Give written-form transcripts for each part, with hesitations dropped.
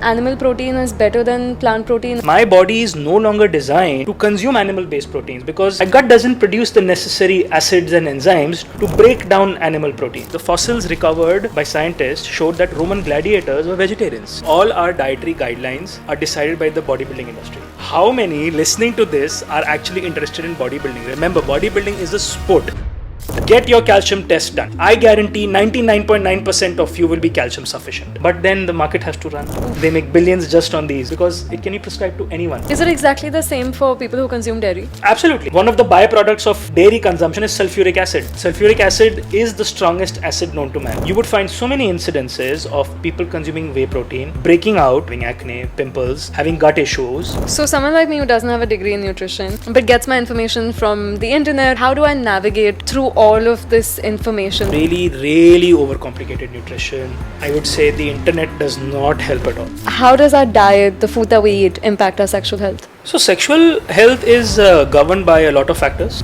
animal protein is better than plant protein? My body is no longer designed to consume animal-based proteins because my gut doesn't produce the necessary acids and enzymes to break down animal protein. The fossils recovered by scientists showed that Roman gladiators were vegetarians. All our dietary guidelines are decided by the bodybuilding industry. How many listening to this are actually interested in bodybuilding? Remember, bodybuilding is a sport. Get your calcium test done. I guarantee 99.9% of you will be calcium sufficient. But then the market has to run. They make billions just on these because it can be prescribed to anyone. Is it exactly the same for people who consume dairy? Absolutely. One of the byproducts of dairy consumption is sulfuric acid. Sulfuric acid is the strongest acid known to man. You would find so many incidences of people consuming whey protein, breaking out, having acne, pimples, having gut issues. So someone like me who doesn't have a degree in nutrition but gets my information from the internet, how do I navigate through all of this information? Really overcomplicated nutrition. I would say the internet does not help at all. How does our diet, the food that we eat, impact our sexual health? So sexual health is governed by a lot of factors.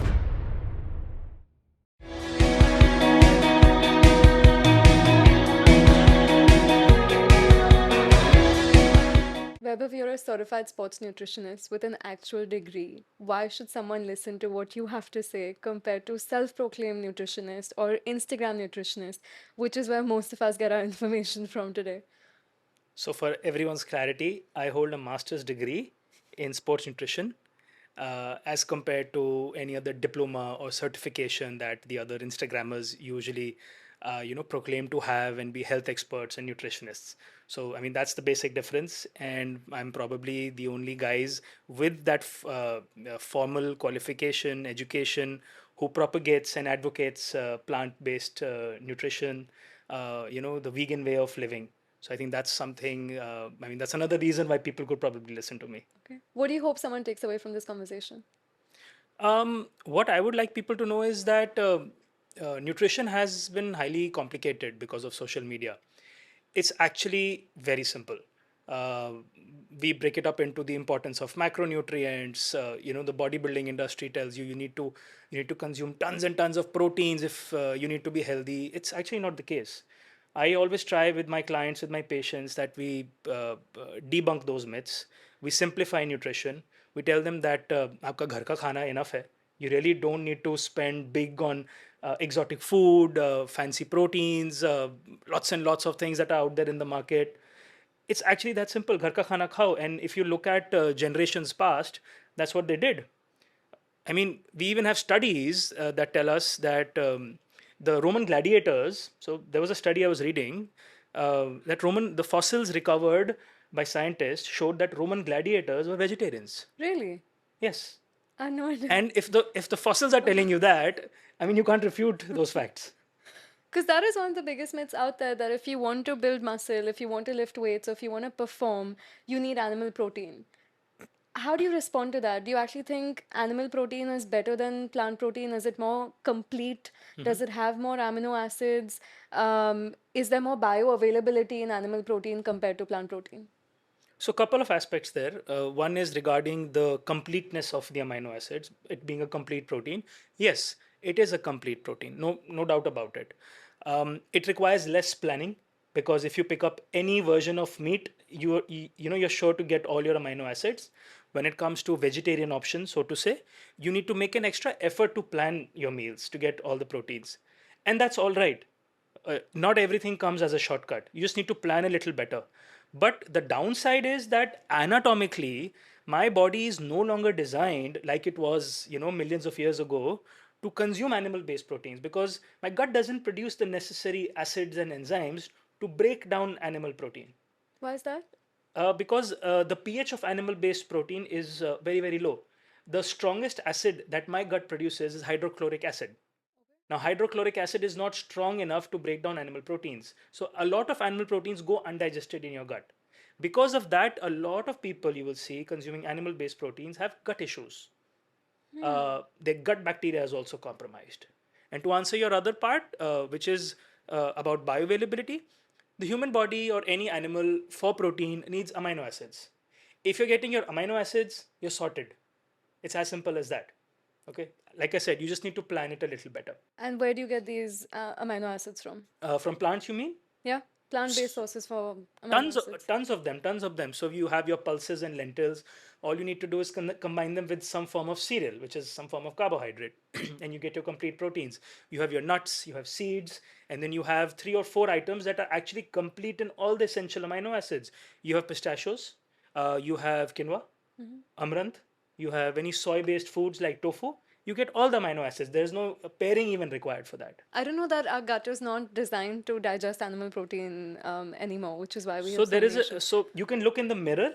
Vaibhav, you're a certified sports nutritionist with an actual degree. Why should someone listen to what you have to say compared to self-proclaimed nutritionist or Instagram nutritionist, which is where most of us get our information from today? So for everyone's clarity, I hold a master's degree in sports nutrition as compared to any other diploma or certification that the other Instagrammers usually proclaim to have and be health experts and nutritionists. So I mean that's the basic difference, and I'm probably the only guys with that formal qualification education who propagates and advocates plant-based nutrition, the vegan way of living. So I think that's something, that's another reason why people could probably listen to me. Okay. What do you hope someone takes away from this conversation? What I would like people to know is that nutrition has been highly complicated because of social media. It's actually very simple. Uh, we break it up into the importance of macronutrients. The bodybuilding industry tells you you need to consume tons and tons of proteins if you need to be healthy. It's actually not the case. I always try with my clients, with my patients, that we debunk those myths. We simplify nutrition. We tell them that आपका घर का खाना enough है. You really don't need to spend big on exotic food, fancy proteins, lots and lots of things that are out there in the market. It's actually that simple. Ghar ka khana khao. And if you look at generations past, that's what they did. I mean, we even have studies that tell us that the Roman gladiators. So there was a study I was reading that the fossils recovered by scientists showed that Roman gladiators were vegetarians. Really? Yes. I had no idea. And if the fossils are telling you that, I mean, you can't refute those facts. Because that is one of the biggest myths out there, that if you want to build muscle, if you want to lift weights, or if you want to perform, you need animal protein. How do you respond to that? Do you actually think animal protein is better than plant protein? Is it more complete? Does it have more amino acids? Is there more bioavailability in animal protein compared to plant protein? So, a couple of aspects there. One is regarding the completeness of the amino acids, it being a complete protein. Yes, it is a complete protein. No doubt about it. It requires less planning because if you pick up any version of meat, you're sure to get all your amino acids. When it comes to vegetarian options, so to say, you need to make an extra effort to plan your meals to get all the proteins, and that's all right. Not everything comes as a shortcut. You just need to plan a little better. But the downside is that anatomically, my body is no longer designed like it was, millions of years ago to consume animal-based proteins because my gut doesn't produce the necessary acids and enzymes to break down animal protein. Why is that? Because the pH of animal-based protein is very, very low. The strongest acid that my gut produces is hydrochloric acid. Now, hydrochloric acid is not strong enough to break down animal proteins. So, a lot of animal proteins go undigested in your gut. Because of that, a lot of people you will see consuming animal based proteins have gut issues. Their gut bacteria is also compromised. And to answer your other part, which is about bioavailability, the human body or any animal for protein needs amino acids. If you're getting your amino acids, you're sorted. It's as simple as that. Okay, like I said, you just need to plan it a little better. And where do you get these amino acids from? From plants, you mean? Yeah, Plant-based sources for amino Tons of acids. tons of them. So you have your pulses and lentils. All you need to do is combine them with some form of cereal, which is some form of carbohydrate, and you get your complete proteins. You have your nuts, you have seeds, and then you have 3 or 4 items that are actually complete in all the essential amino acids. You have pistachios, you have quinoa, amaranth, you have any soy-based foods like tofu. You get all the amino acids. There's no pairing even required for that. I don't know that our gut is not designed to digest animal protein anymore, which is why we So have so there is many a issues. so you can look in the mirror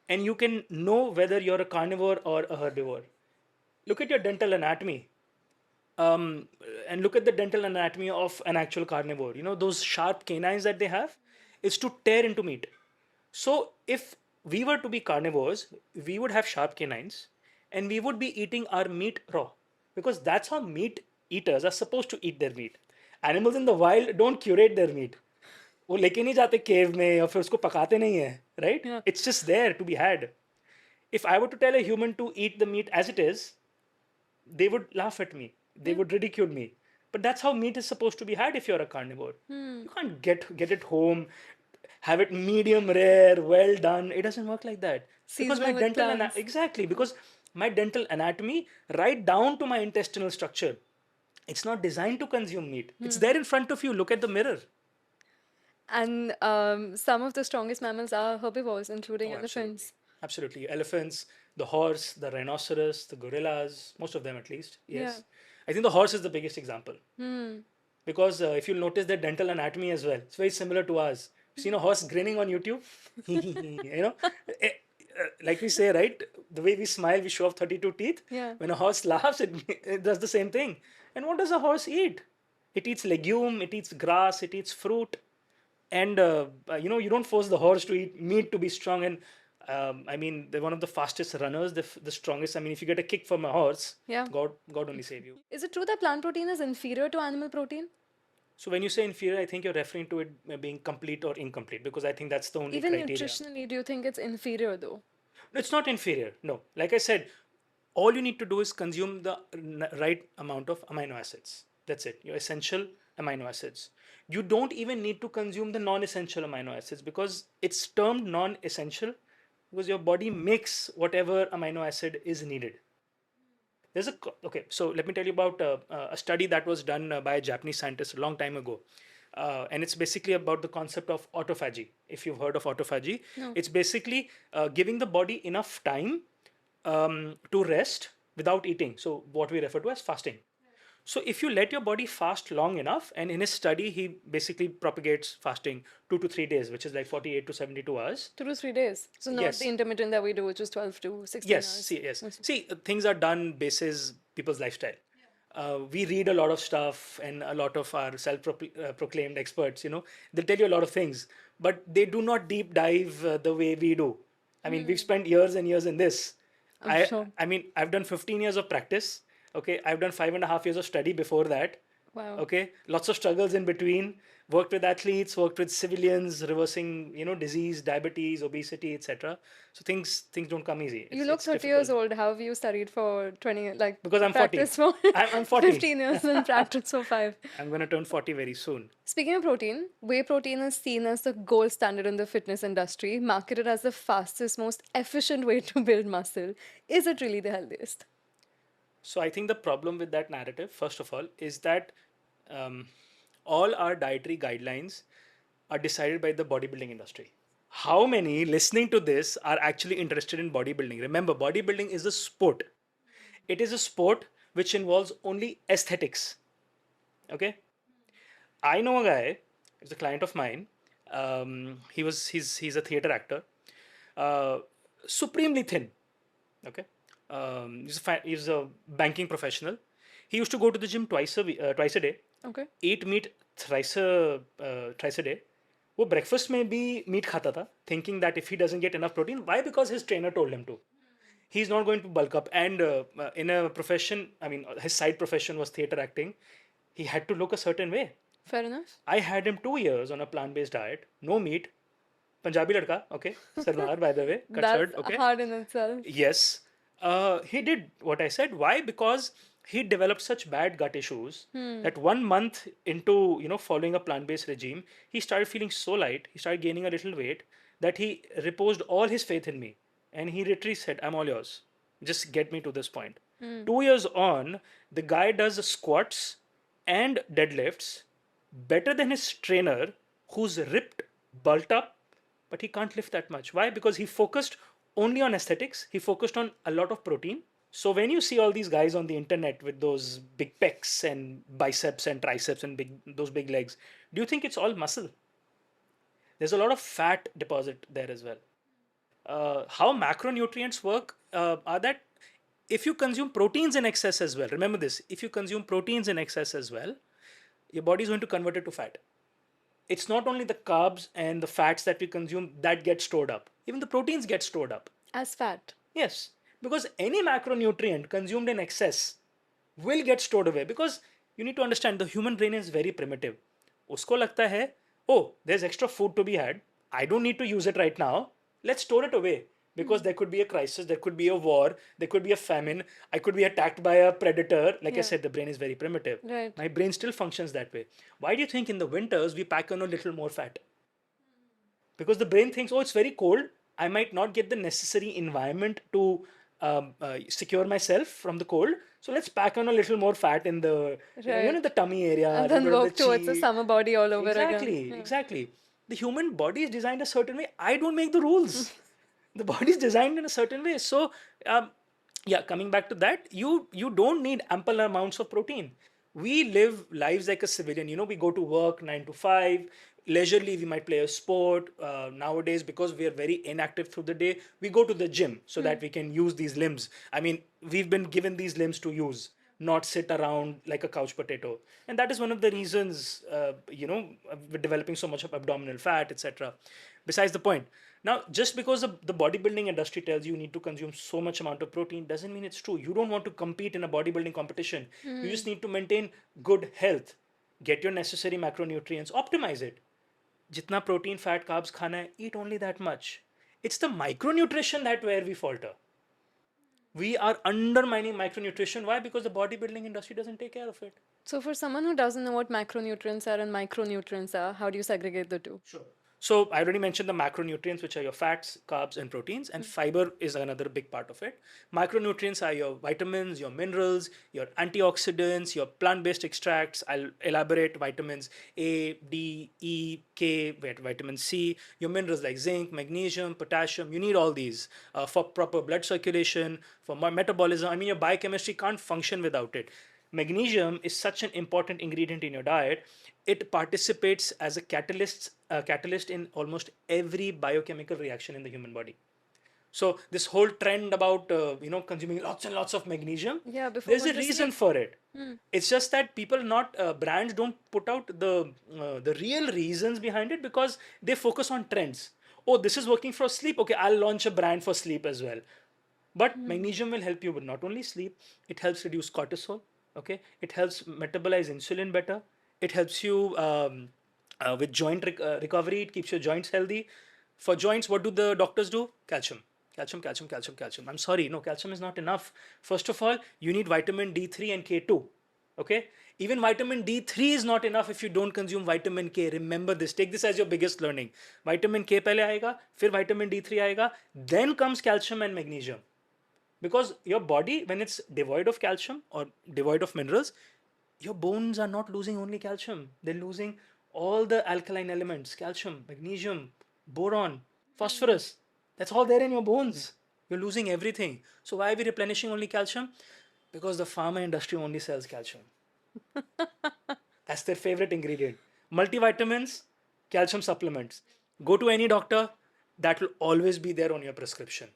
and you can know whether you're a carnivore or a herbivore. Look at your dental anatomy, um, and look at the dental anatomy of an actual carnivore. You know those sharp canines that they have, is to tear into meat. So if we were to be carnivores, we would have sharp canines, and we would be eating our meat raw, because that's how meat eaters are supposed to eat their meat. Animals in the wild don't curate their meat. वो लेके नहीं जाते केव में और फिर उसको पकाते नहीं है, right? Yeah. It's just there to be had. If I were to tell a human to eat the meat as it is, they would laugh at me. They would ridicule me. But that's how meat is supposed to be had if you're a carnivore. You can't get it home, have it medium rare, well done. It doesn't work like that. Because my Seasonal with plants. exactly, because my dental anatomy, right down to my intestinal structure, it's not designed to consume meat. It's there in front of you. Look at the mirror. And some of the strongest mammals are herbivores, including Oh, elephants. absolutely. Elephants, the horse, the rhinoceros, the gorillas, most of them at least. Yes. Yeah. I think the horse is the biggest example. Because if you'll notice their dental anatomy as well, it's very similar to ours. Seen a horse grinning on YouTube? You know, Eh, like we say, right? The way we smile, we show off 32 teeth. Yeah. When a horse laughs, it does the same thing. And what does a horse eat? It eats legume, it eats grass, it eats fruit. And you don't force the horse to eat meat to be strong. And I mean, they're one of the fastest runners, the strongest. I mean, if you get a kick from a horse, Yeah. God only save you. Is it true that plant protein is inferior to animal protein? So when you say inferior, I think you're referring to it being complete or incomplete, because I think that's the only Even criteria. nutritionally, do you think it's inferior though? It's not inferior. No, like I said, all you need to do is consume the right amount of amino acids. That's it. Your essential amino acids. You don't even need to consume the non-essential amino acids, because it's termed non-essential because your body makes whatever amino acid is needed. Okay, so let me tell you about a study that was done by a Japanese scientist a long time ago. And it's basically about the concept of autophagy. If you've heard of autophagy, No. it's basically giving the body enough time to rest without eating. So, what we refer to as fasting. So, if you let your body fast long enough, and in his study, he basically propagates fasting 2 to 3 days, which is like 48 to 72 hours. 2 to 3 days. So not Yes. the intermittent that we do, which is 12 to 16 Yes, hours. yes. See, things are done basis people's lifestyle. We read a lot of stuff, and a lot of our self-proclaimed experts, they'll tell you a lot of things, but they do not deep dive the way we do. I mean, we've spent years and years in this. I'm sure. I mean, I've done 15 years of practice. Okay, I've done 5.5 years of study before that. Wow. Okay, lots of struggles in between. Worked with athletes, worked with civilians, reversing disease, diabetes, obesity, etc. So things don't come easy. You look It's 30 years difficult. old. How have you studied for 20, like Because I'm 40. practice for I'm 40. 15 years and practice for 5? I'm going to turn 40 very soon. Speaking of protein, whey protein is seen as the gold standard in the fitness industry, marketed as the fastest, most efficient way to build muscle. Is it really the healthiest? So I think the problem with that narrative, first of all, is that all our dietary guidelines are decided by the bodybuilding industry. How many listening to this are actually interested in bodybuilding? Remember, bodybuilding is a sport. It is a sport which involves only aesthetics. Okay? I know a guy, he's a client of mine. He's a theater actor, supremely thin. Okay, he's a banking professional. He used to go to the gym twice a day, Okay. eat meat thrice a day. वो breakfast में भी meat खाता था, thinking that if he doesn't get enough protein, why? Because his trainer told him to. He's not going to bulk up. And in a profession, I mean, his side profession was theater acting. He had to look a certain way. Fair enough. I had him 2 years on a plant-based diet, no meat. Punjabi ladka, okay. Sarwar, by the way, cut That's shirt, okay. hard in itself. Yes, he did what I said. Why? Because he developed such bad gut issues that 1 month into following a plant-based regime, he started feeling so light, he started gaining a little weight, that he reposed all his faith in me, and he literally said, "I'm all yours. Just get me to this point." 2 years on, the guy does squats and deadlifts better than his trainer, who's ripped, bulked up, but he can't lift that much. Why? Because he focused only on aesthetics. He focused on a lot of protein. So when you see all these guys on the internet with those big pecs and biceps and triceps and those big legs, do you think it's all muscle? There's a lot of fat deposit there as well. How macronutrients work are that if you consume proteins in excess as well, remember this, if you consume proteins in excess as well, your body is going to convert it to fat. It's not only the carbs and the fats that we consume that get stored up, even the proteins get stored up. As fat. Yes, because any macronutrient consumed in excess will get stored away, because you need to understand the human brain is very primitive. Usko lagta hai, oh, there's extra food to be had. I don't need to use it right now. Let's store it away, because there could be a crisis, there could be a war, there could be a famine. I could be attacked by a predator. Like I said, the brain is very primitive. Right. My brain still functions that way. Why do you think in the winters we pack on a little more fat? Because the brain thinks, oh, it's very cold. I might not get the necessary environment to secure myself from the cold. So let's pack on a little more fat in the the tummy area, and then work towards a cheek. summer body all over Exactly, again. exactly. The human body is designed a certain way. I don't make the rules. The body is designed in a certain way. So yeah, coming back to that, you don't need ample amounts of protein. We live lives like a civilian. We go to work 9 to 5. Leisurely, we might play a sport. Nowadays, because we are very inactive through the day, we go to the gym so that we can use these limbs. I mean, we've been given these limbs to use, not sit around like a couch potato. And that is one of the reasons, we're developing so much of abdominal fat, etc. Besides the point. Now, just because the bodybuilding industry tells you need to consume so much amount of protein doesn't mean it's true. You don't want to compete in a bodybuilding competition. You just need to maintain good health. Get your necessary macronutrients, optimize it. Jitna protein, fat, carbs khana hai, eat only that much. It's the micronutrition that where we falter. We are undermining micronutrition. Why? Because the bodybuilding industry doesn't take care of it. So for someone who doesn't know what macronutrients are and micronutrients are, how do you segregate the two? Sure. So I already mentioned the macronutrients, which are your fats, carbs, and proteins, and fiber is another big part of it. Micronutrients are your vitamins, your minerals, your antioxidants, your plant-based extracts. I'll elaborate: vitamins A, D, E, K, vitamin C, your minerals like zinc, magnesium, potassium. You need all these for proper blood circulation, for metabolism. I mean, your biochemistry can't function without it. Magnesium is such an important ingredient in your diet. It participates as a catalyst in almost every biochemical reaction in the human body. So this whole trend about consuming lots and lots of magnesium, there's a reason for it. It's just that people, not brands, don't put out the real reasons behind it, because they focus on trends. Oh, this is working for sleep. Okay, I'll launch a brand for sleep as well. But magnesium will help you with not only sleep, it helps reduce cortisol. Okay, it helps metabolize insulin better. It helps you with joint recovery. It keeps your joints healthy. For joints, what do the doctors do? Calcium. Calcium, calcium, calcium, calcium. I'm sorry, no, calcium is not enough. First of all, you need vitamin D3 and K2. Okay? Even vitamin D3 is not enough if you don't consume vitamin K. Remember this. Take this as your biggest learning. Vitamin K pehle aayega, fir vitamin D3 aayega, then comes calcium and magnesium. Because your body, when it's devoid of calcium or devoid of minerals, your bones are not losing only calcium. They're losing all the alkaline elements: calcium, magnesium, boron, phosphorus. That's all there in your bones. You're losing everything. So why are we replenishing only calcium? Because the pharma industry only sells calcium. That's their favorite ingredient. Multivitamins, calcium supplements. Go to any doctor, that will always be there on your prescription.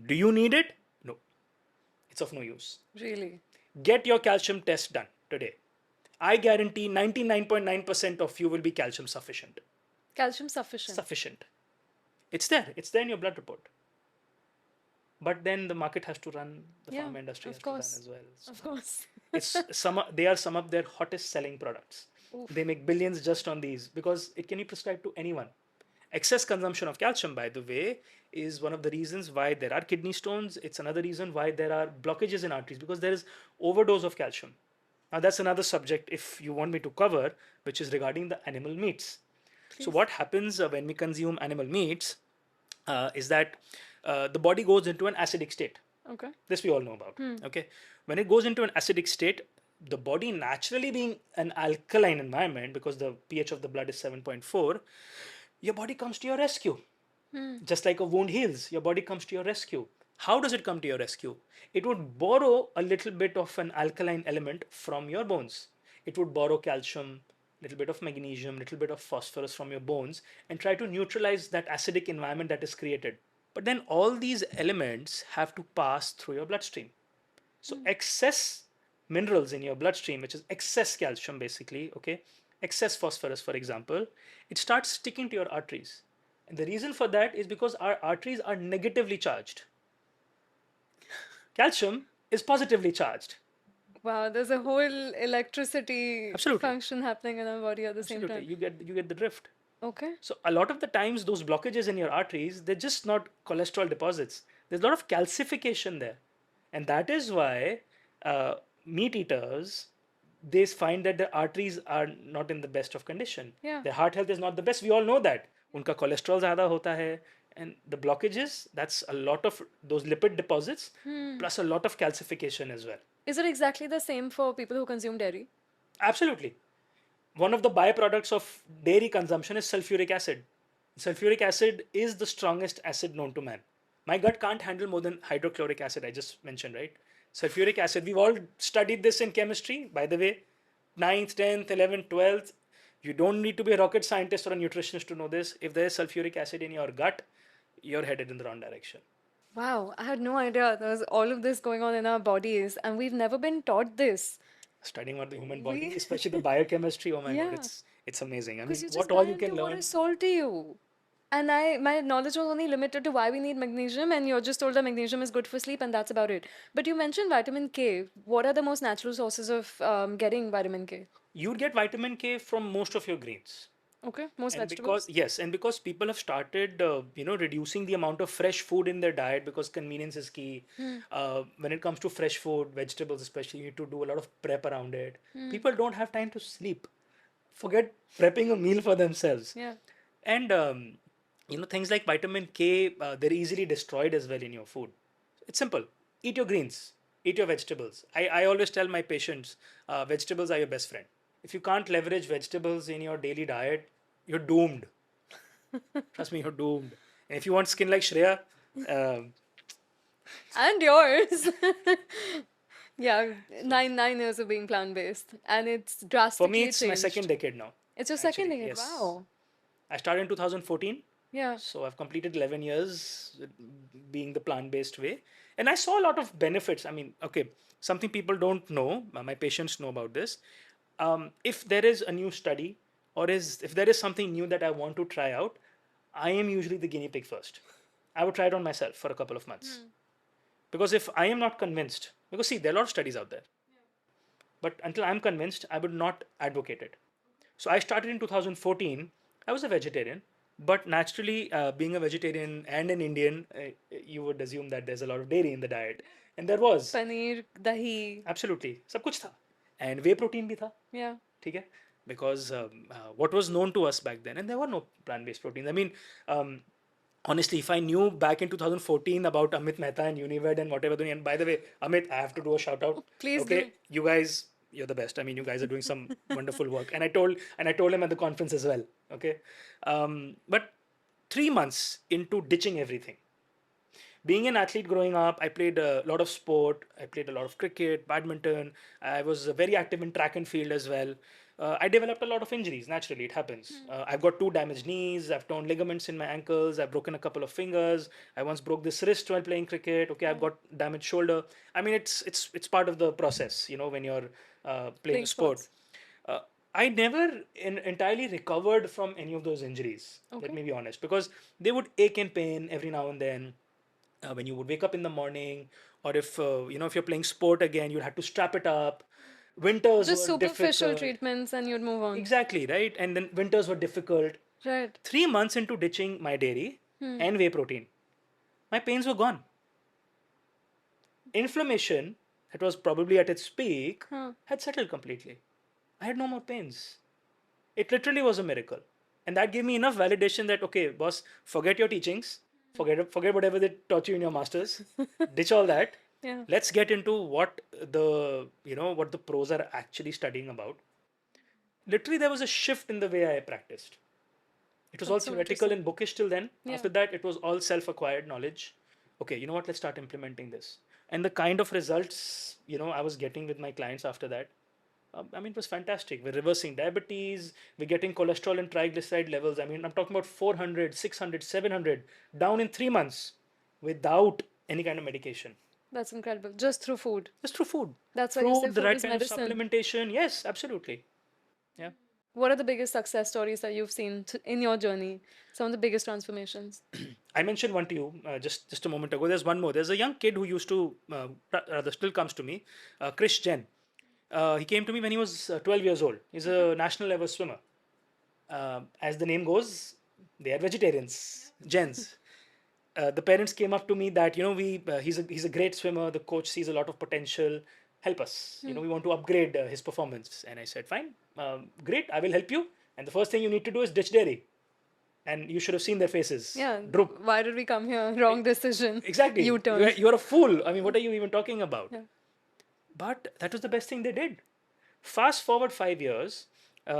Do you need it? No. It's of no use. Really? Get your calcium test done today. I guarantee 99.9% of you will be calcium sufficient. Calcium sufficient? Sufficient. It's there. It's there in your blood report. But then the market has to run, the pharma industry has to run as well. So of course. they are some of their hottest selling products. Oof. They make billions just on these because it can be prescribed to anyone. Excess consumption of calcium, by the way, is one of the reasons why there are kidney stones. It's another reason why there are blockages in arteries, because there is overdose of calcium. Now, that's another subject if you want me to cover, which is regarding the animal meats. So, Please. what happens when we consume animal meats is that the body goes into an acidic state. Okay. This we all know about. Okay, when it goes into an acidic state, the body naturally being an alkaline environment, because the pH of the blood is 7.4, your body comes to your rescue. Just like a wound heals, your body comes to your rescue. How does it come to your rescue? It would borrow a little bit of an alkaline element from your bones. It would borrow calcium, little bit of magnesium, little bit of phosphorus from your bones, and try to neutralize that acidic environment that is created. But then all these elements have to pass through your bloodstream. So excess minerals in your bloodstream, which is excess calcium basically, okay, excess phosphorus, for example, it starts sticking to your arteries. And the reason for that is because our arteries are negatively charged. Calcium is positively charged. Wow, there's a whole electricity Absolutely. function happening in our body at the same Absolutely. time. You get the drift. Okay. So a lot of the times those blockages in your arteries, they're just not cholesterol deposits. There's a lot of calcification there. And that is why meat eaters, they find that their arteries are not in the best of condition. Yeah. Their heart health is not the best. We all know that. Unka cholesterol zyada hota hai. And the blockages, that's a lot of those lipid deposits, plus a lot of calcification as well. Is it exactly the same for people who consume dairy? Absolutely. One of the byproducts of dairy consumption is sulfuric acid. Sulfuric acid is the strongest acid known to man. My gut can't handle more than hydrochloric acid, I just mentioned, right? Sulfuric acid, we've all studied this in chemistry, by the way. 9th, 10th, 11th, 12th. You don't need to be a rocket scientist or a nutritionist to know this. If there is sulfuric acid in your gut, you're headed in the wrong direction. Wow, I had no idea there was all of this going on in our bodies, and we've never been taught this. Studying about the human body, We, especially the biochemistry, oh my god, yeah, it's amazing. I because mean, you just what all buy you can into what learn. is sold to you. And my knowledge was only limited to why we need magnesium, and you're just told that magnesium is good for sleep, and that's about it. But you mentioned vitamin K. What are the most natural sources of getting vitamin K? You'd get vitamin K from most of your grains. Okay, most And because vegetables. yes, and because people have started reducing the amount of fresh food in their diet, because convenience is key. When it comes to fresh food, vegetables especially, you need to do a lot of prep around it. People don't have time to sleep, forget prepping a meal for themselves. Yeah. And things like vitamin K, they're easily destroyed as well in your food. It's simple: eat your greens, eat your vegetables. I always tell my patients, vegetables are your best friend. If you can't leverage vegetables in your daily diet, you're doomed. Trust me, you're doomed. And if you want skin like Shreya, um, And yours. Yeah, nine years of being plant-based, and it's for drastically me, it's my changed. second decade now. It's your second Actually, decade. yes. Wow. I started in 2014. Yeah. So I've completed 11 years being the plant-based way. And I saw a lot of benefits. I mean, okay, something people don't know, my patients know about this. If there is a new study, or if there is something new that I want to try out, I am usually the guinea pig first. I would try it on myself for a couple of months. Because if I am not convinced, because see, there are a lot of studies out there. But until I'm convinced, I would not advocate it. So I started in 2014. I was a vegetarian, but naturally, being a vegetarian and an Indian, you would assume that there's a lot of dairy in the diet, and there was. Paneer, dahi. Absolutely, सब कुछ था, and whey protein भी था, Yeah. ठीक है? Because what was known to us back then, and there were no plant-based proteins. I mean, honestly, if I knew back in 2014 about Amit Mehta and Univad and whatever, and by the way, Amit, I have to do a shout out. Please Okay, do. you guys, you're the best. I mean, you guys are doing some wonderful work, and I told him at the conference as well. Okay, but 3 months into ditching everything. Being an athlete growing up, I played a lot of sport. I played a lot of cricket, badminton. I was very active in track and field as well. I developed a lot of injuries. Naturally, it happens. I've got 2 damaged knees. I've torn ligaments in my ankles. I've broken a couple of fingers. I once broke this wrist while playing cricket. Okay, I've got damaged shoulder. I mean, it's part of the process. When you're playing a sport. sports. Uh, I never entirely recovered from any of those injuries. Let Okay. me be honest, because they would ache and pain every now and then. When you would wake up in the morning, or if you're playing sport again, you'd have to strap it up. Winters Just were superficial difficult. treatments, and you'd move on. Exactly, right? And then winters were difficult. Right. 3 months into ditching my dairy and whey protein, my pains were gone. Inflammation, that was probably at its peak, had settled completely. I had no more pains. It literally was a miracle. And that gave me enough validation that, okay, boss, forget your teachings, forget whatever they taught you in your masters, ditch all that. Yeah. Let's get into what the pros are actually studying about. Literally, there was a shift in the way I practiced. It was all That's so theoretical interesting. and bookish till then. Yeah. After that, it was all self-acquired knowledge. Okay, you know what? Let's start implementing this. And the kind of results I was getting with my clients after that, I mean, it was fantastic. We're reversing diabetes. We're getting cholesterol and triglyceride levels. I mean, I'm talking about 400, 600, 700 down in 3 months without any kind of medication. That's incredible. Just through food. Just through food. That's why you say Food, the food right is kind of medicine. supplementation. Yes, absolutely. Yeah. What are the biggest success stories that you've seen in your journey? Some of the biggest transformations. I mentioned one to you just a moment ago. There's one more. There's a young kid who used to, rather still comes to me, Chris Jen. He came to me when he was 12 years old. He's a national level swimmer. As the name goes, they are vegetarians, gens. The parents came up to me that he's a great swimmer. The coach sees a lot of potential. Help us. We want to upgrade his performance. And I said, fine, great. I will help you. And the first thing you need to do is ditch dairy. And you should have seen their faces. Yeah. Droop. Why did we come here? Wrong decision. Exactly. U-turn. You're a fool. I mean, what are you even talking about? Yeah. But that was the best thing they did. Fast forward 5 years,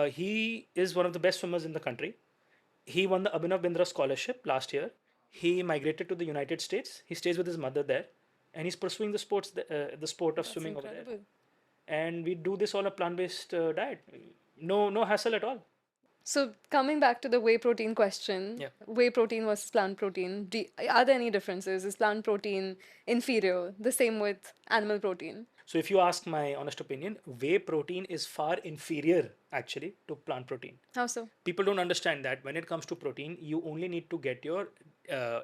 he is one of the best swimmers in the country. He won the Abhinav Bindra scholarship last year. He migrated to the United States. He stays with his mother there, and he's pursuing the sport of That's swimming over there. incredible. And we do this on a plant-based diet. No hassle at all. So coming back to the whey protein question, Yeah. whey protein versus plant protein, are there any differences? Is plant protein inferior? The same with animal protein? So if you ask my honest opinion, whey protein is far inferior actually to plant protein. How so? People don't understand that when it comes to protein, you only need to get your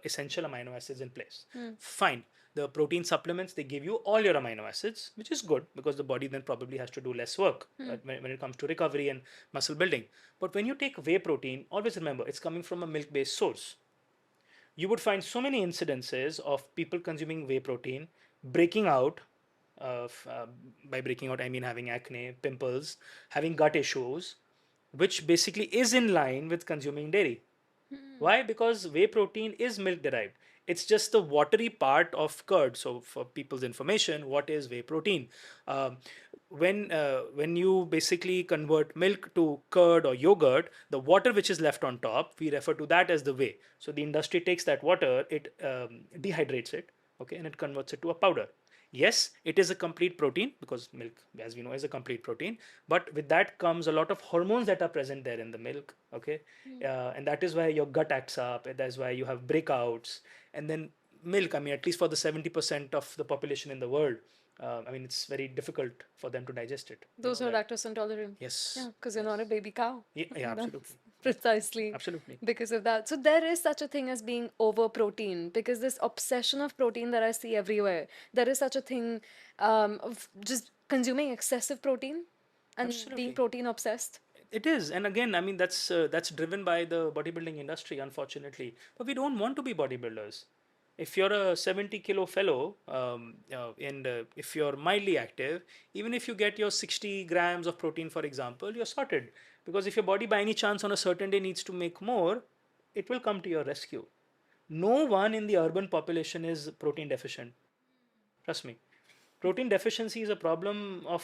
essential amino acids in place. Fine. The protein supplements, they give you all your amino acids, which is good because the body then probably has to do less work when it comes to recovery and muscle building. But when you take whey protein, always remember it's coming from a milk based source. You would find so many incidences of people consuming whey protein breaking out by breaking out, I mean having acne, pimples, having gut issues, which basically is in line with consuming dairy. Why? Because whey protein is milk derived. It's just the watery part of curd. So, for people's information, what is whey protein? Um, when you basically convert milk to curd or yogurt, the water which is left on top, we refer to that as the whey. So the industry takes that water, it dehydrates it, okay, and it converts it to a powder. Yes, it is a complete protein because milk, as we know, is a complete protein. But with that comes a lot of hormones that are present there in the milk. Okay, and that is why your gut acts up. And that is why you have breakouts. And then milk. I mean, at least for the 70% of the population in the world, I mean, it's very difficult for them to digest it. Those who are lactose intolerant. Yes. Yeah, because you're not a baby cow. Yeah, absolutely. Precisely. Absolutely. Because of that. So there is such a thing as being over protein because this obsession of protein that I see everywhere, there is such a thing of just consuming excessive protein and Absolutely. being protein obsessed. It is, and again, I mean, that's driven by the bodybuilding industry, unfortunately. But we don't want to be bodybuilders. If you're a 70-kilo fellow, and if you're mildly active, even if you get your 60 grams of protein, for example, you're sorted. Because if your body by any chance on a certain day needs to make more, it will come to your rescue. No one in the urban population is protein deficient. Trust me. Protein deficiency is a problem of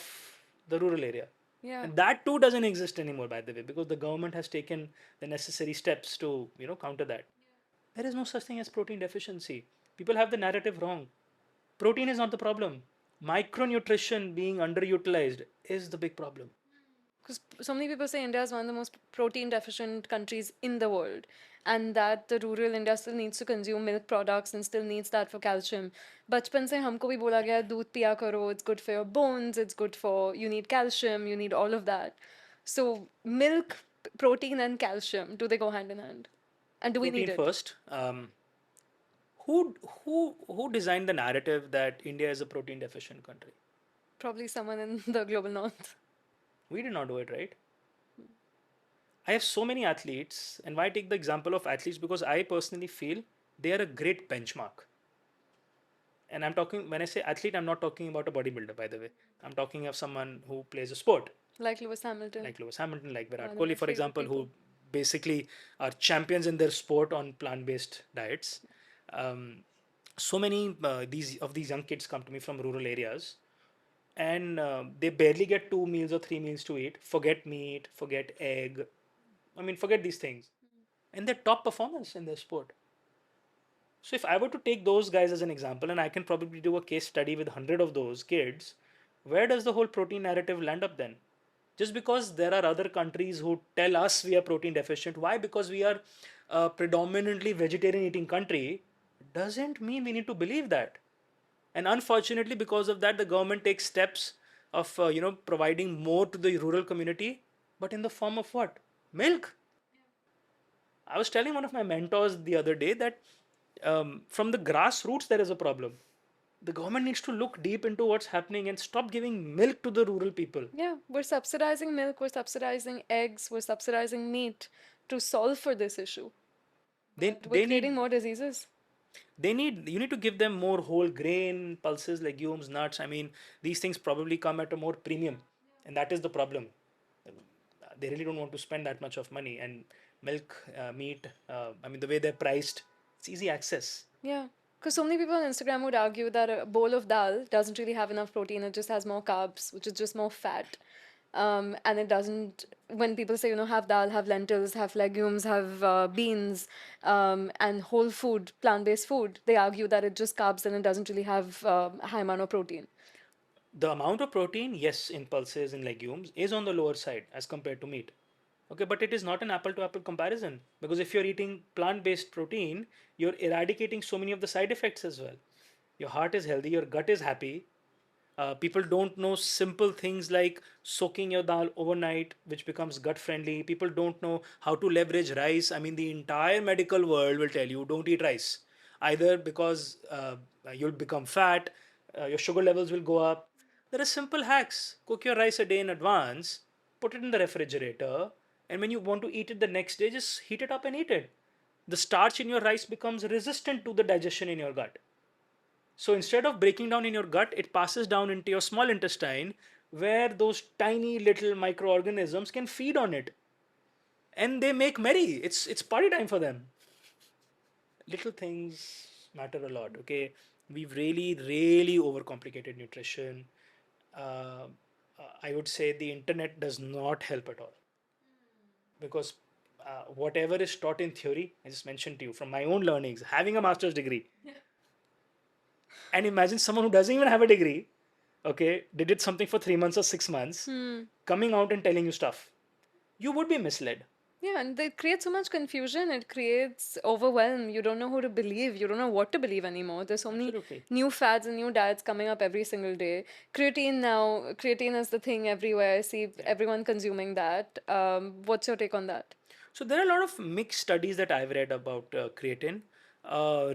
the rural area. Yeah. And that too doesn't exist anymore, by the way, because the government has taken the necessary steps to, counter that. There is no such thing as protein deficiency. People have the narrative wrong. Protein is not the problem. Micronutrition being underutilized is the big problem. Because so many people say India is one of the most protein deficient countries in the world, and that the rural India still needs to consume milk products and still needs that for calcium. बचपन से हमको भी बोला गया दूध पिया करो, it's good for your bones, it's good for, you need calcium, you need all of that. So milk, protein and calcium, do they go hand in hand? And do we need Protein it? first. Who designed the narrative that India is a protein deficient country? Probably someone in the global north. We did not do it, right? I have so many athletes, and why I take the example of athletes? Because I personally feel they are a great benchmark. And I'm talking, when I say athlete, I'm not talking about a bodybuilder, by the way. I'm talking of someone who plays a sport, Like Lewis Hamilton, like Lewis Hamilton, like Virat one of my Kohli, for favorite example, people. who basically are champions in their sport on plant-based diets. Um, so many these young kids come to me from rural areas, and they barely get 2 meals or 3 meals to eat. Forget meat, forget egg. I mean, forget these things, and they're top performers in their sport. So if I were to take those guys as an example, and I can probably do a case study with 100 of those kids, where does the whole protein narrative land up then? Just because there are other countries who tell us we are protein deficient, why? Because we are a predominantly vegetarian eating country, doesn't mean we need to believe that. And unfortunately, because of that, the government takes steps of providing more to the rural community, but in the form of what? Milk. I was telling one of my mentors the other day that from the grassroots there is a problem. The government needs to look deep into what's happening and stop giving milk to the rural people. Yeah, we're subsidizing milk, we're subsidizing eggs, we're subsidizing meat to solve for this issue. They But we're they creating need more diseases. you need to give them more whole grain, pulses, legumes, nuts. I mean, these things probably come at a more premium, and that is the problem. They really don't want to spend that much of money, and milk, meat. I mean, the way they're priced, it's easy access. Yeah. Because so many people on Instagram would argue that a bowl of dal doesn't really have enough protein, it just has more carbs, which is just more fat. And it doesn't, when people say, have dal, have lentils, have legumes, have beans, and whole food, plant based food, they argue that it just carbs and it doesn't really have high amount of protein. The amount of protein, yes, in pulses and legumes is on the lower side as compared to meat. Okay, but it is not an apple to apple comparison, because if you're eating plant based protein, you're eradicating so many of the side effects as well. Your heart is healthy, your gut is happy. People don't know simple things like soaking your dal overnight, which becomes gut friendly. People don't know how to leverage rice. I mean, the entire medical world will tell you don't eat rice, either because you'll become fat, your sugar levels will go up. There are simple hacks. Cook your rice a day in advance, put it in the refrigerator, and when you want to eat it the next day, just heat it up and eat it. The starch in your rice becomes resistant to the digestion in your gut. So instead of breaking down in your gut, it passes down into your small intestine where those tiny little microorganisms can feed on it. And they make merry. It's party time for them. Little things matter a lot, okay? We've really, really overcomplicated nutrition. Uh, I would say the internet does not help at all because whatever is taught in theory, I just mentioned to you from my own learnings, having a master's degree, and imagine someone who doesn't even have a degree, okay, did something for 3 months or 6 months, coming out and telling you stuff. You would be misled. Yeah, and it creates so much confusion. It creates overwhelm. You don't know who to believe. You don't know what to believe anymore. There's so many Absolutely. new fads and new diets coming up every single day. Creatine now, creatine is the thing everywhere. I see Yeah. everyone consuming that. What's your take on that? So there are a lot of mixed studies that I've read about creatine.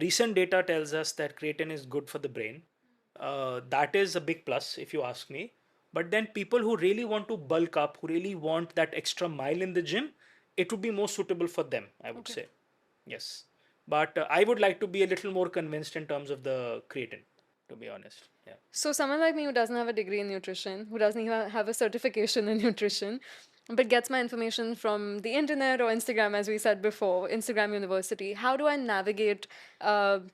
Recent data tells us that creatine is good for the brain. That is a big plus, if you ask me. But then people who really want to bulk up, who really want that extra mile in the gym, it would be more suitable for them, I would Okay. say. Yes. But I would like to be a little more convinced in terms of the creatine, to be honest. Yeah. So someone like me who doesn't have a degree in nutrition, who doesn't even have a certification in nutrition, but gets my information from the internet or Instagram, as we said before, Instagram University, how do I navigate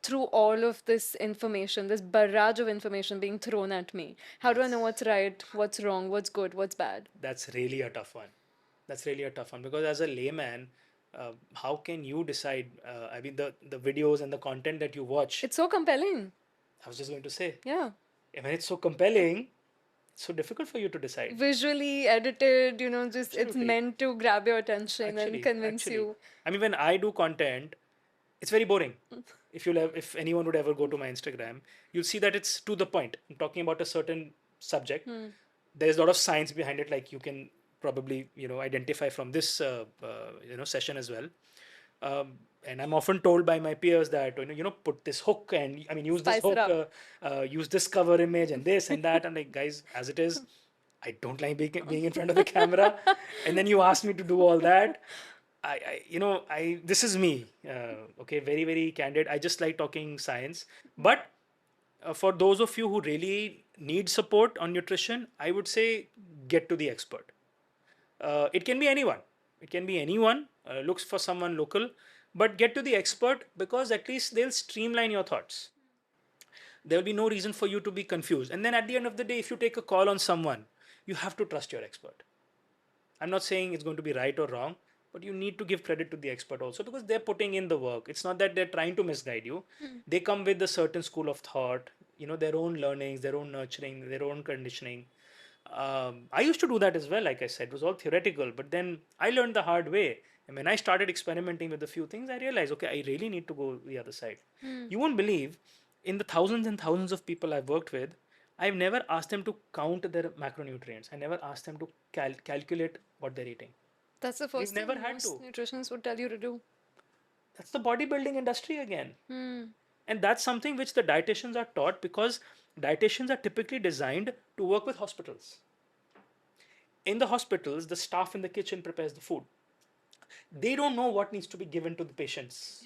through all of this information, this barrage of information being thrown at me? How do I know That's what's right, what's wrong, what's good, what's bad? that's really a tough one. That's really a tough one because as a layman, how can you decide? I mean, the videos and the content that you watch. It's so compelling. I was just going to say, Yeah. when it's so compelling, it's so difficult for you to decide. Visually edited, just it's Absolutely. meant to grab your attention and convince Actually, you. I mean, when I do content, it's very boring. If anyone would ever go to my Instagram, you'll see that it's to the point. I'm talking about a certain subject. There's a lot of science behind it, like you can probably identify from this session as well. And I'm often told by my peers that put this hook and I mean use this Spice it hook, up. use this cover image and this and that. And like guys, as it is, I don't like being in front of the camera. And then you asked me to do all that. This is me. Okay, very, very candid. I just like talking science. But for those of you who really need support on nutrition, I would say get to the expert. It can be anyone. It can be anyone. Looks for someone local, but get to the expert because at least they'll streamline your thoughts. There will be no reason for you to be confused. And then at the end of the day, if you take a call on someone, you have to trust your expert. I'm not saying it's going to be right or wrong, but you need to give credit to the expert also because they're putting in the work. It's not that they're trying to misguide you. They come with a certain school of thought, their own learnings, their own nurturing, their own conditioning. I used to do that as well, like I said, it was all theoretical, but then I learned the hard way. And when I started experimenting with a few things, I realized, okay, I really need to go the other side. You won't believe, in the thousands and thousands of people I've worked with, I've never asked them to count their macronutrients. I never asked them to calculate what they're eating. That's the We've first thing never had most to. nutritionists would tell you to do. That's the bodybuilding industry again. And that's something which the dietitians are taught because dietitians are typically designed to work with hospitals. In the hospitals, the staff in the kitchen prepares the food. They don't know what needs to be given to the patients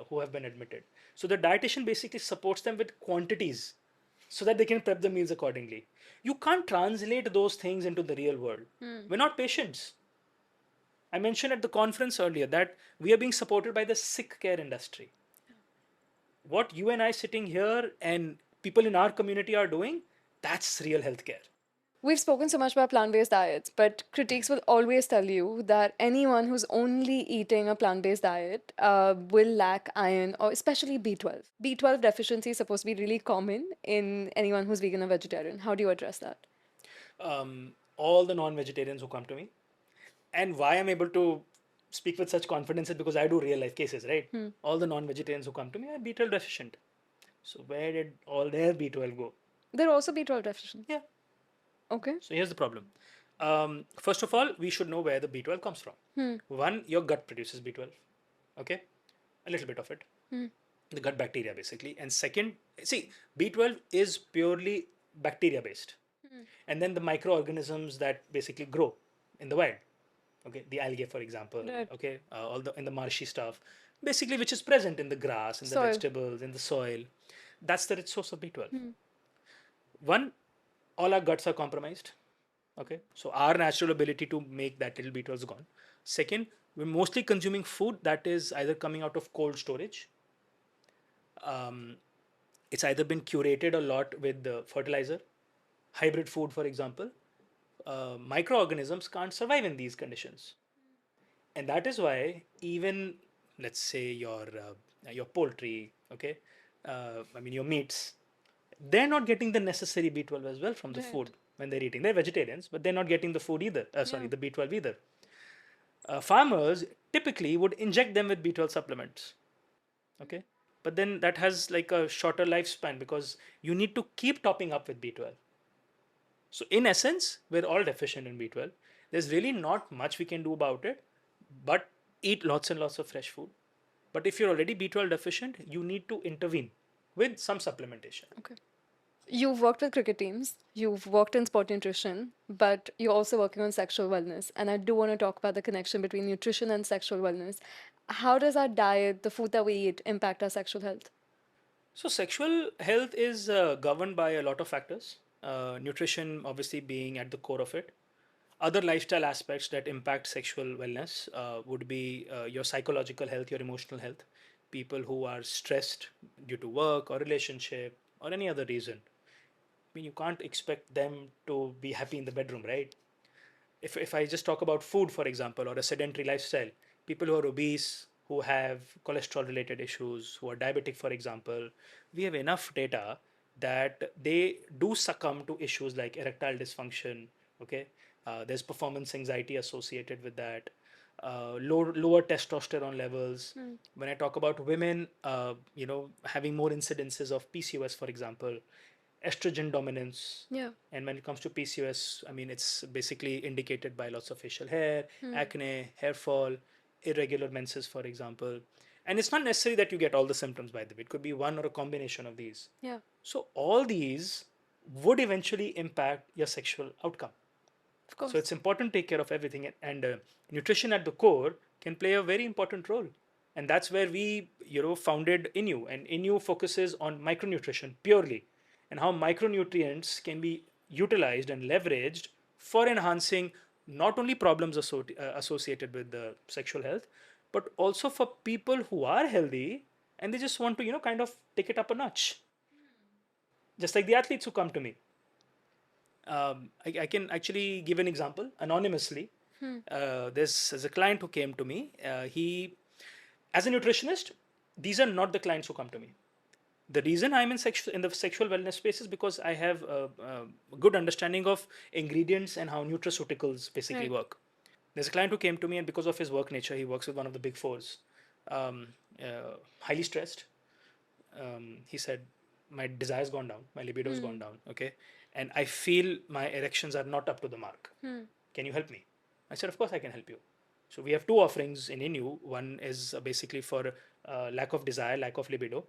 who have been admitted. So the dietitian basically supports them with quantities so that they can prep the meals accordingly. You can't translate those things into the real world. We're not patients. I mentioned at the conference earlier that we are being supported by the sick care industry. What you and I sitting here and people in our community are doing, that's real healthcare. We've spoken so much about plant-based diets, but critiques will always tell you that anyone who's only eating a plant-based diet will lack iron, or especially B12. B12 deficiency is supposed to be really common in anyone who's vegan or vegetarian. How do you address that? All the non-vegetarians who come to me, and why I'm able to speak with such confidence is because I do real life cases, right? All the non-vegetarians who come to me are B12 deficient. So where did all their B12 go? They're also B12 deficient. Yeah. Okay. So here's the problem. First of all, we should know where the B12 comes from. One, your gut produces B12. Okay, a little bit of it. The gut bacteria basically. And second, see, B12 is purely bacteria based. And then the microorganisms that basically grow in the wild. Okay, the algae, for example. Right. Okay, all the in the marshy stuff, basically which is present in the grass, in the Soil. vegetables, in the soil. That's the rich source of B12. One, all our guts are compromised. Okay, so our natural ability to make that little B12 is gone. Second, we're mostly consuming food that is either coming out of cold storage. It's either been curated a lot with the fertilizer, hybrid food, for example. Microorganisms can't survive in these conditions, and that is why even, let's say, your poultry, okay, I mean your meats, they're not getting the necessary B12 as well from the Right. food when they're eating. They're vegetarians, but they're not getting the food either. Sorry, Yeah. the B12 either. Farmers typically would inject them with B12 supplements. Okay, but then that has like a shorter lifespan because you need to keep topping up with B12. So in essence, we're all deficient in B12. There's really not much we can do about it, but eat lots and lots of fresh food. But if you're already B12 deficient, you need to intervene with some supplementation. Okay. You've worked with cricket teams, you've worked in sport nutrition, but you're also working on sexual wellness. And I do want to talk about the connection between nutrition and sexual wellness. How does our diet, the food that we eat, impact our sexual health? So sexual health is governed by a lot of factors. Nutrition obviously being at the core of it. Other lifestyle aspects that impact sexual wellness would be your psychological health, your emotional health. People who are stressed due to work or relationship or any other reason. I mean, you can't expect them to be happy in the bedroom, right? If I just talk about food, for example, or a sedentary lifestyle, people who are obese, who have cholesterol related issues, who are diabetic, for example, we have enough data that they do succumb to issues like erectile dysfunction. Okay, there's performance anxiety associated with that. Lower testosterone levels. When I talk about women, having more incidences of PCOS, for example, estrogen dominance. Yeah. And when it comes to PCOS, I mean, it's basically indicated by lots of facial hair, acne, hair fall, irregular menses, for example. And it's not necessary that you get all the symptoms, by the way. It could be one or a combination of these. Yeah. So all these would eventually impact your sexual outcome. Of course. So it's important to take care of everything, and nutrition at the core can play a very important role. And that's where we, founded Inu, and Inu focuses on micronutrition purely, and how micronutrients can be utilized and leveraged for enhancing not only problems associated with the sexual health, but also for people who are healthy and they just want to, kind of take it up a notch. Just like the athletes who come to me. I can actually give an example anonymously. There's a client who came to me. As a nutritionist, these are not the clients who come to me. The reason I'm in the sexual wellness space is because I have a good understanding of ingredients and how nutraceuticals basically work. There's a client who came to me, and because of his work nature, he works with one of the big fours. Highly stressed. He said, my desire's gone down, my libido's gone down, okay? And I feel my erections are not up to the mark. Can you help me? I said, of course I can help you. So we have two offerings in Inu. One is basically for lack of desire, lack of libido.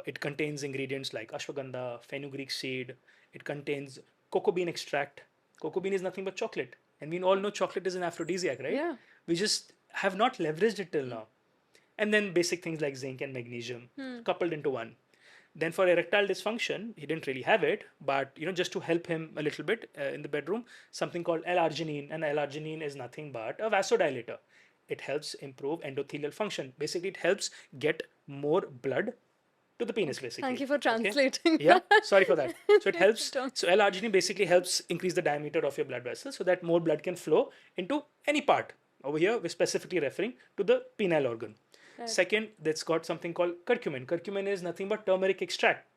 It contains ingredients like ashwagandha, fenugreek seed. It contains cocoa bean extract. Cocoa bean is nothing but chocolate. And we all know chocolate is an aphrodisiac, right? Yeah. We just have not leveraged it till now. And then basic things like zinc and magnesium coupled into one. Then for erectile dysfunction, he didn't really have it, but just to help him a little bit in the bedroom, something called L-arginine, and L-arginine is nothing but a vasodilator. It helps improve endothelial function. Basically, it helps get more blood to the penis, basically. Thank you for translating. Yeah, sorry for that. So it helps. So L-arginine basically helps increase the diameter of your blood vessels so that more blood can flow into any part. Over here, we're specifically referring to the penile organ. Second, that's got something called curcumin. Curcumin is nothing but turmeric extract.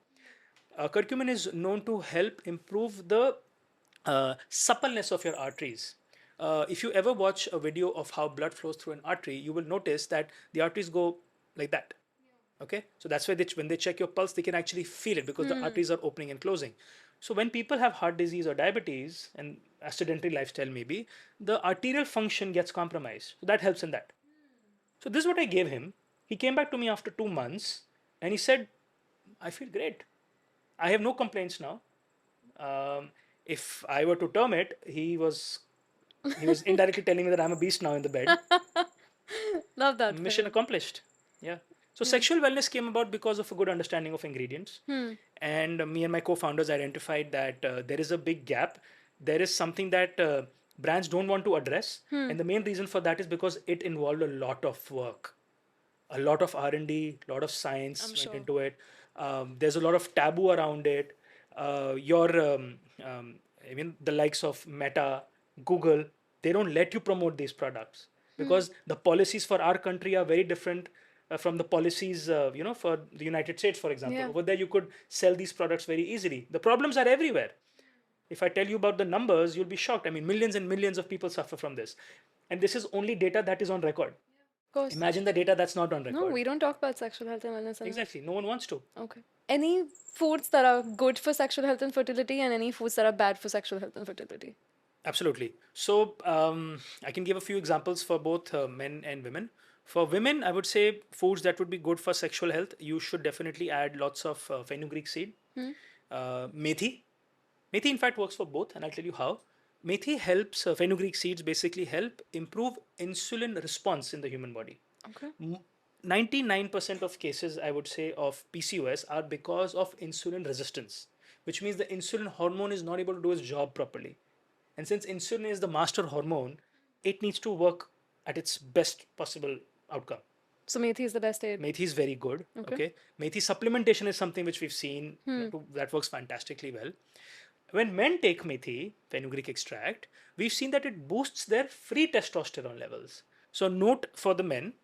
Curcumin is known to help improve the suppleness of your arteries. If you ever watch a video of how blood flows through an artery, you will notice that the arteries go like that. Okay, so that's why when they check your pulse, they can actually feel it because the arteries are opening and closing. So when people have heart disease or diabetes and a sedentary lifestyle, maybe the arterial function gets compromised. So that helps in that. So this is what I gave him. He came back to me after 2 months and he said, I feel great. I have no complaints now. If I were to term it, he was indirectly telling me that I'm a beast now in the bed. Love that. Mission accomplished. Yeah. So sexual wellness came about because of a good understanding of ingredients. And me and my co-founders identified that there is a big gap. There is something that brands don't want to address. And the main reason for that is because it involved a lot of work. A lot of R&D, a lot of science went into it. There's a lot of taboo around it. I mean, the likes of Meta, Google, they don't let you promote these products because the policies for our country are very different from the policies, for the United States, for example. Yeah. Over there, you could sell these products very easily. The problems are everywhere. If I tell you about the numbers, you'll be shocked. I mean, millions and millions of people suffer from this. And this is only data that is on record. Of course. Imagine the data that's not on record. No, we don't talk about sexual health and wellness. Exactly. No one wants to. Okay. Any foods that are good for sexual health and fertility and any foods that are bad for sexual health and fertility? Absolutely. So I can give a few examples for both men and women. For women, I would say foods that would be good for sexual health. You should definitely add lots of fenugreek seed. Methi. Methi, in fact, works for both, and I'll tell you how. Methi helps, fenugreek seeds basically help improve insulin response in the human body. Okay. 99% of cases, I would say, of PCOS are because of insulin resistance, which means the insulin hormone is not able to do its job properly. And since insulin is the master hormone, it needs to work at its best possible outcome. So methi is the best aid. Methi is very good. Okay. Methi supplementation is something which we've seen that works fantastically well. When men take methi, fenugreek extract, we've seen that it boosts their free testosterone levels. So note for the men,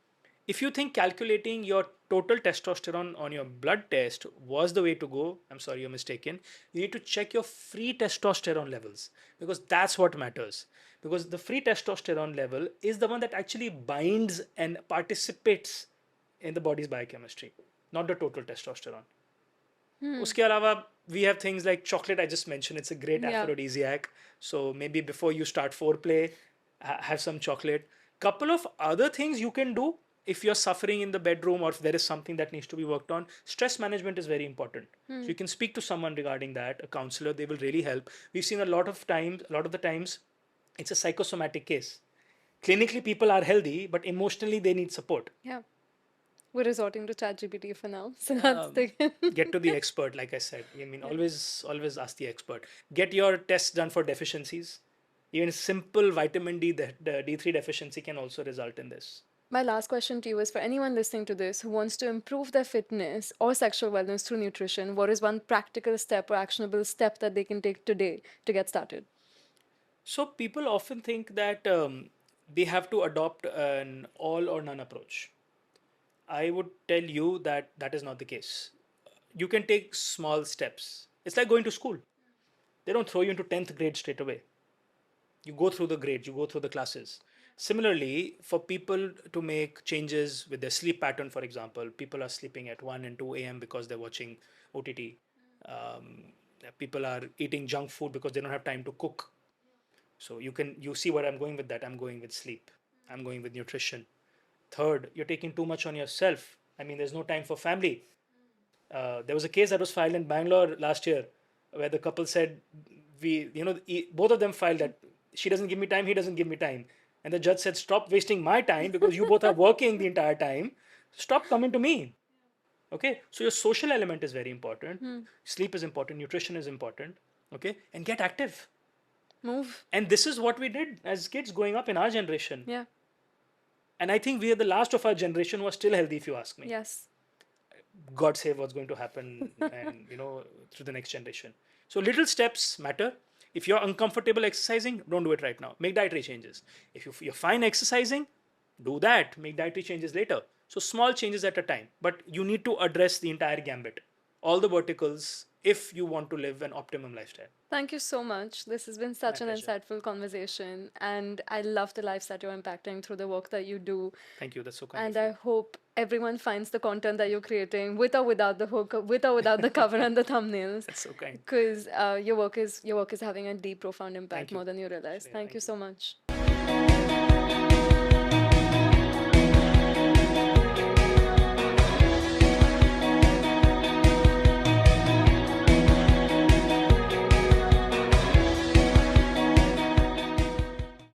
if you think calculating your total testosterone on your blood test was the way to go, I'm sorry, you're mistaken. You need to check your free testosterone levels because that's what matters. Because the free testosterone level is the one that actually binds and participates in the body's biochemistry, not the total testosterone. Uske alawa, we have things like chocolate. I just mentioned it's a great aphrodisiac. So maybe before you start foreplay, have some chocolate. Couple of other things you can do if you're suffering in the bedroom or if there is something that needs to be worked on. Stress management is very important. So you can speak to someone regarding that, a counselor. They will really help. We've seen a lot of the times It's a psychosomatic case. Clinically, people are healthy, but emotionally, they need support. Yeah. We're resorting to ChatGPT for now. So that's the Get to the expert, like I said. I mean, always ask the expert. Get your tests done for deficiencies. Even simple vitamin D, the D3 deficiency can also result in this. My last question to you is for anyone listening to this who wants to improve their fitness or sexual wellness through nutrition, what is one practical step or actionable step that they can take today to get started? So people often think that they have to adopt an all or none approach. I would tell you that that is not the case. You can take small steps. It's like going to school. They don't throw you into 10th grade straight away. You go through the grades, you go through the classes. Similarly, for people to make changes with their sleep pattern, for example, people are sleeping at 1 and 2 a.m. because they're watching OTT. Um, People are eating junk food because they don't have time to cook. So you see where I'm going with that. I'm going with sleep. I'm going with nutrition. Third, you're taking too much on yourself. I mean, there's no time for family. There was a case that was filed in Bangalore last year where the couple said, both of them filed that she doesn't give me time, he doesn't give me time. And the judge said, stop wasting my time because you both are working the entire time. Stop coming to me. Okay. So your social element is very important. Sleep is important. Nutrition is important. Okay. And get active. Move. And this is what we did as kids growing up in our generation. Yeah. And I think we are the last of our generation who are still healthy, if you ask me. Yes. God save what's going to happen and through the next generation. So little steps matter. If you're uncomfortable exercising, don't do it right now. Make dietary changes. If you're fine exercising, do that. Make dietary changes later. So small changes at a time. But you need to address the entire gambit, all the verticals, if you want to live an optimum lifestyle. Thank you so much. This has been such an pleasure. insightful conversation, and I love the lives that you're impacting through the work that you do. Thank you. That's so kind And of you. I hope everyone finds the content that you're creating with or without the hook, with or without the cover and the thumbnails, That's so kind. because your work is having a deep, profound impact you. more than you realize. Shreya, Thank you thank so much.